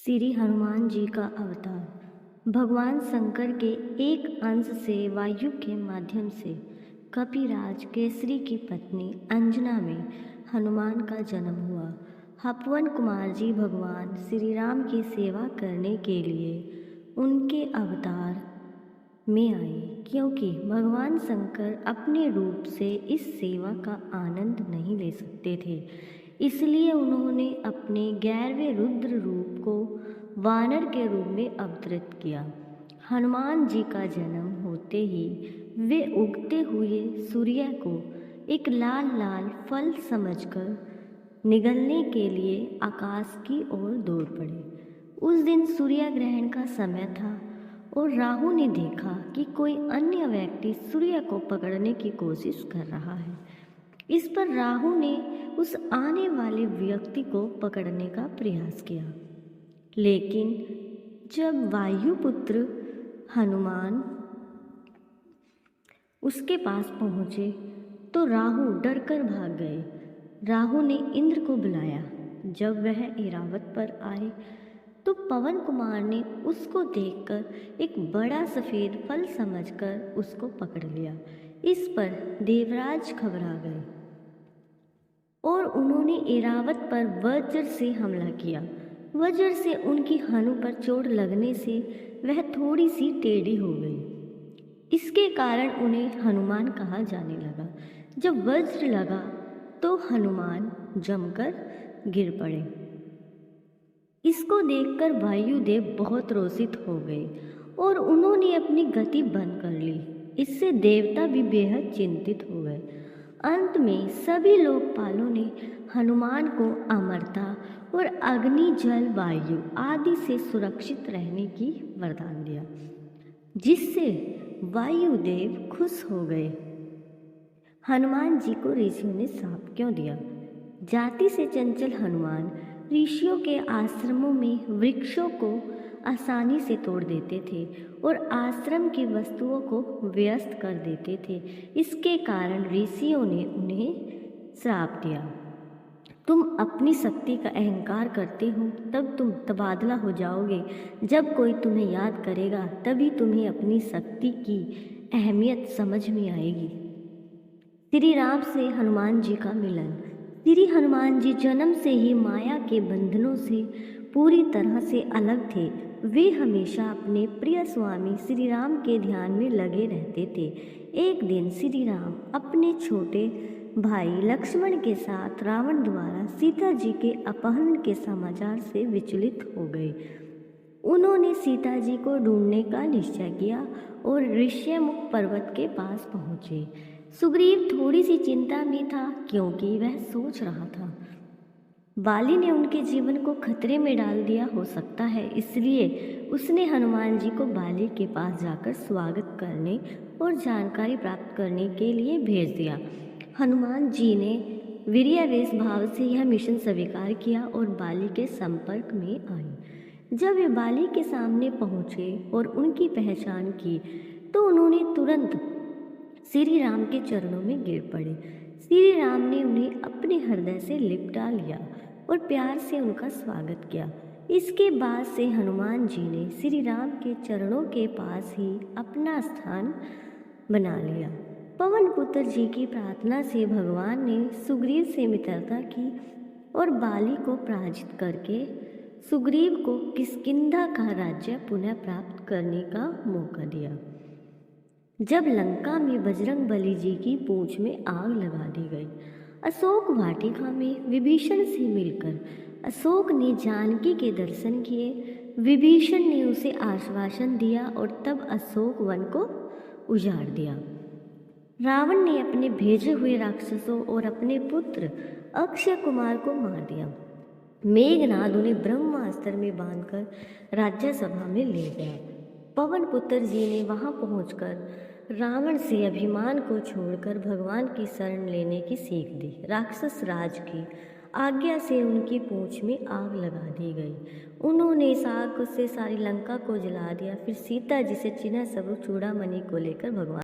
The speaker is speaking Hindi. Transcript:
श्री हनुमान जी का अवतार। भगवान शंकर के एक अंश से वायु के माध्यम से कपिराज केसरी की पत्नी अंजना में हनुमान का जन्म हुआ। हपवन कुमार जी भगवान श्री राम की सेवा करने के लिए उनके अवतार में आए, क्योंकि भगवान शंकर अपने रूप से इस सेवा का आनंद नहीं ले सकते थे। इसलिए उन्होंने अपने 11वें रुद्र रूप को वानर के रूप में अवतरित किया। हनुमान जी का जन्म होते ही वे उगते हुए सूर्य को एक लाल लाल फल समझकर निगलने के लिए आकाश की ओर दौड़ पड़े। उस दिन सूर्य ग्रहण का समय था और राहु ने देखा कि कोई अन्य व्यक्ति सूर्य को पकड़ने की कोशिश कर रहा है। इस पर राहु ने उस आने वाले व्यक्ति को पकड़ने का प्रयास किया, लेकिन जब वायुपुत्र हनुमान उसके पास पहुँचे तो राहु डरकर भाग गए। राहु ने इंद्र को बुलाया। जब वह ऐरावत पर आए तो पवन कुमार ने उसको देखकर एक बड़ा सफ़ेद फल समझकर उसको पकड़ लिया। इस पर देवराज घबरा गए और उन्होंने ऐरावत पर वज्र से हमला किया। वज्र से उनकी हनु पर चोट लगने से वह थोड़ी सी टेढ़ी हो गई। इसके कारण उन्हें हनुमान कहा जाने लगा। जब वज्र लगा तो हनुमान जमकर गिर पड़े। इसको देखकर वायुदेव बहुत रोषित हो गए और उन्होंने अपनी गति बंद कर ली। इससे देवता भी बेहद चिंतित हो गए। अंत में सभी लोकपालों ने हनुमान को अमरता और अग्नि जल वायु आदि से सुरक्षित रहने की वरदान दिया, जिससे वायुदेव खुश हो गए। हनुमान जी को ऋषियों ने श्राप क्यों दिया? जाति से चंचल हनुमान ऋषियों के आश्रमों में वृक्षों को आसानी से तोड़ देते थे और आश्रम की वस्तुओं को व्यस्त कर देते थे। इसके कारण ऋषियों ने उन्हें श्राप दिया, तुम अपनी शक्ति का अहंकार करते हो तब तुम तबादला हो जाओगे। जब कोई तुम्हें याद करेगा तभी तुम्हें अपनी शक्ति की अहमियत समझ में आएगी। श्री राम से हनुमान जी का मिलन। श्री हनुमान जी जन्म से ही माया के बंधनों से पूरी तरह से अलग थे। वे हमेशा अपने प्रिय स्वामी श्री राम के ध्यान में लगे रहते थे। एक दिन श्री राम अपने छोटे भाई लक्ष्मण के साथ रावण द्वारा सीता जी के अपहरण के समाचार से विचलित हो गए। उन्होंने सीता जी को ढूंढने का निश्चय किया और ऋष्यमुख पर्वत के पास पहुँचे। सुग्रीव थोड़ी सी चिंता में था, क्योंकि वह सोच रहा था बाली ने उनके जीवन को खतरे में डाल दिया हो सकता है। इसलिए उसने हनुमान जी को बाली के पास जाकर स्वागत करने और जानकारी प्राप्त करने के लिए भेज दिया। हनुमान जी ने वीर्यावेश भाव से यह मिशन स्वीकार किया और बाली के संपर्क में आए। जब वे बाली के सामने पहुँचे और उनकी पहचान की तो उन्होंने तुरंत श्री राम के चरणों में गिर पड़े। श्री राम ने उन्हें अपने हृदय से लिपटा लिया और प्यार से उनका स्वागत किया। इसके बाद से हनुमान जी ने श्री राम के चरणों के पास ही अपना स्थान बना लिया। पवन पुत्र जी की प्रार्थना से भगवान ने सुग्रीव से मित्रता की और बाली को पराजित करके सुग्रीव को किष्किंधा का राज्य पुनः प्राप्त करने का मौका दिया। जब लंका में बजरंग बली जी की पूंछ में आग लगा दी गई, अशोक वाटिका में विभीषण से मिलकर अशोक ने जानकी के दर्शन किए। विभीषण ने उसे आश्वासन दिया और तब अशोक वन को उजाड़ दिया। रावण ने अपने भेजे हुए राक्षसों और अपने पुत्र अक्षय कुमार को मार दिया। मेघनाद उन्हें ब्रह्मास्त्र में बांधकर राज्यसभा में ले गया। पवन पुत्र जी ने वहां पहुंचकर रावण से अभिमान को छोड़कर भगवान की शरण लेने की सीख दी। राक्षस राज की आज्ञा से उनकी पूंछ में आग लगा दी गई। उन्होंने इस आग से सारी लंका को जला दिया। फिर सीता जी से चिन्ह स्वरूप चूड़ामणि को लेकर भगवान